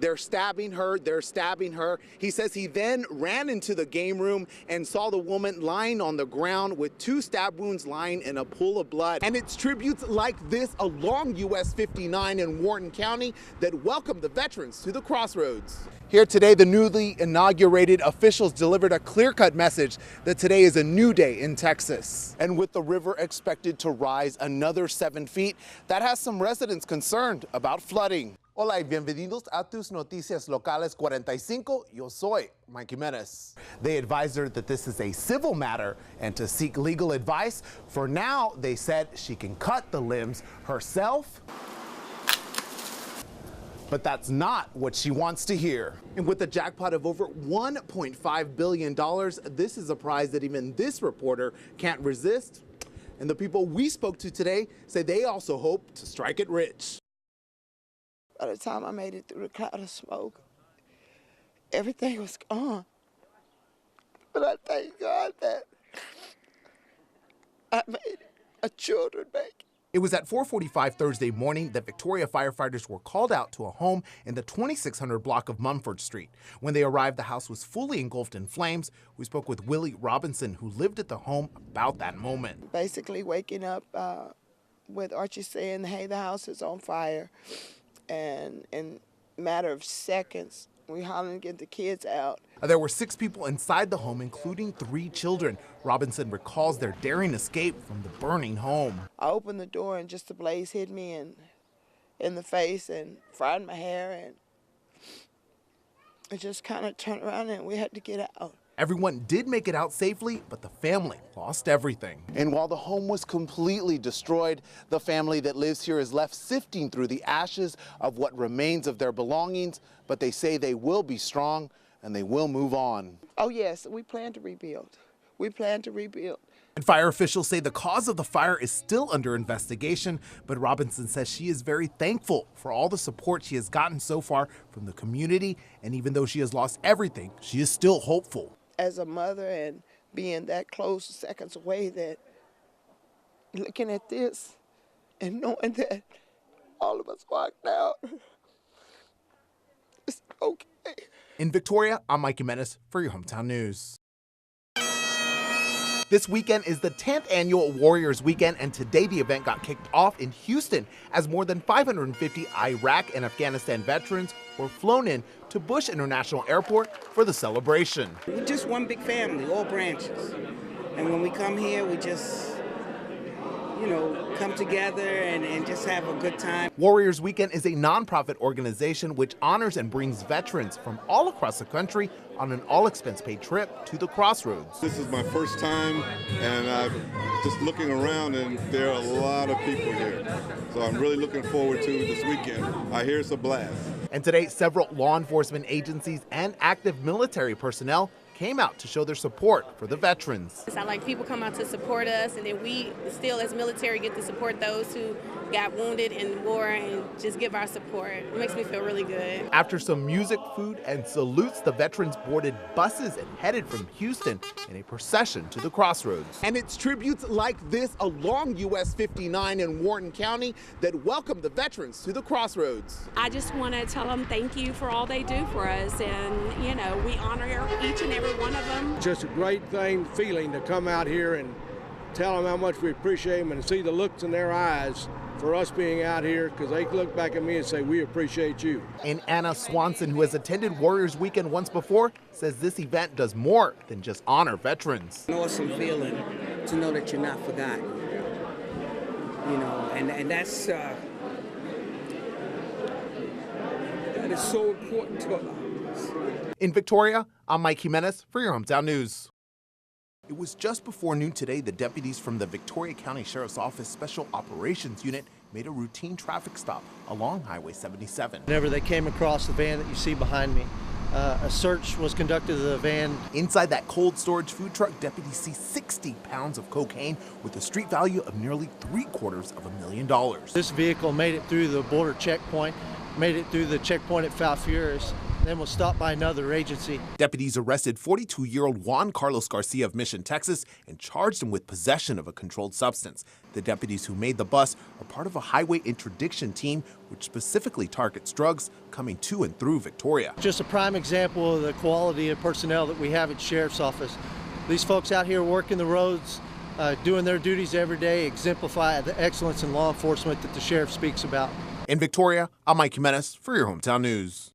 They're stabbing her, they're stabbing her. He says he then ran into the game room and saw the woman lying on the ground with 2 stab wounds lying in a pool of blood. And it's tributes like this along US 59 in Wharton County that welcome the veterans to the crossroads. Here today, the newly inaugurated officials delivered a clear-cut message that today is a new day in Texas. And with the river expected to rise another 7 feet, that has some residents concerned about flooding. Hola y bienvenidos a tus noticias locales 45. Yo soy Mike Jimenez. They advised her that this is a civil matter and to seek legal advice. For now, they said she can cut the limbs herself. But that's not what she wants to hear. And with a jackpot of over $1.5 billion, this is a prize that even this reporter can't resist. And the people we spoke to today say they also hope to strike it rich. By the time I made it through the cloud of smoke, everything was gone. But I thank God that I made a children back. It was at 4:45 Thursday morning that Victoria firefighters were called out to a home in the 2600 block of Mumford Street. When they arrived, the house was fully engulfed in flames. We spoke with Willie Robinson, who lived at the home, about that moment. Basically waking up with Archie saying, hey, the house is on fire. And in a matter of seconds, we hollering to get the kids out. There were 6 people inside the home, including 3 children. Robinson recalls their daring escape from the burning home. I opened the door and just the blaze hit me in the face and fried my hair, and it just kind of turned around and we had to get out. Everyone did make it out safely, but the family lost everything. And while the home was completely destroyed, the family that lives here is left sifting through the ashes of what remains of their belongings, but they say they will be strong and they will move on. Oh yes, we plan to rebuild. We plan to rebuild. And fire officials say the cause of the fire is still under investigation, but Robinson says she is very thankful for all the support she has gotten so far from the community, and even though she has lost everything, she is still hopeful. As a mother and being that close seconds away, that looking at this and knowing that all of us walked out, it's okay. In Victoria, I'm Mike Jimenez for your Hometown News. This weekend is the 10th annual Warriors Weekend, and today the event got kicked off in Houston as more than 550 Iraq and Afghanistan veterans were flown in to Bush International Airport for the celebration. We're just one big family, all branches. And when we come here, we just, come together and just have a good time. Warriors Weekend is a nonprofit organization which honors and brings veterans from all across the country on an all-expense-paid trip to the crossroads. This is my first time, and I'm just looking around, and there are a lot of people here. So I'm really looking forward to this weekend. I hear it's a blast. And today, several law enforcement agencies and active military personnel came out to show their support for the veterans. I like people come out to support us, and then we still as military get to support those who got wounded in war and just give our support. It makes me feel really good. After some music, food, and salutes, the veterans boarded buses and headed from Houston in a procession to the crossroads. And it's tributes like this along US 59 in Wharton County that welcome the veterans to the crossroads. I just want to tell them thank you for all they do for us, and we honor each and every one of them. Just a great feeling to come out here and tell them how much we appreciate them and see the looks in their eyes for us being out here, because they look back at me and say, we appreciate you. And Anna Swanson, who has attended Warriors Weekend once before, says this event does more than just honor veterans. An awesome feeling to know that you're not forgotten. And that's that is so important to us. In Victoria, I'm Mike Jimenez for your Hometown News. It was just before noon today that deputies from the Victoria County Sheriff's Office Special Operations Unit made a routine traffic stop along Highway 77. Whenever they came across the van that you see behind me, a search was conducted of the van. Inside that cold storage food truck, deputies see 60 pounds of cocaine with a street value of nearly $750,000. This vehicle made it through the border checkpoint, made it through the checkpoint at Falfurrias, then was stopped by another agency. Deputies arrested 42-year-old Juan Carlos Garcia of Mission, Texas, and charged him with possession of a controlled substance. The deputies who made the bust are part of a highway interdiction team, which specifically targets drugs coming to and through Victoria. Just a prime example of the quality of personnel that we have at Sheriff's Office. These folks out here working the roads, doing their duties every day, exemplify the excellence in law enforcement that the sheriff speaks about. In Victoria, I'm Mike Jimenez for your Hometown News.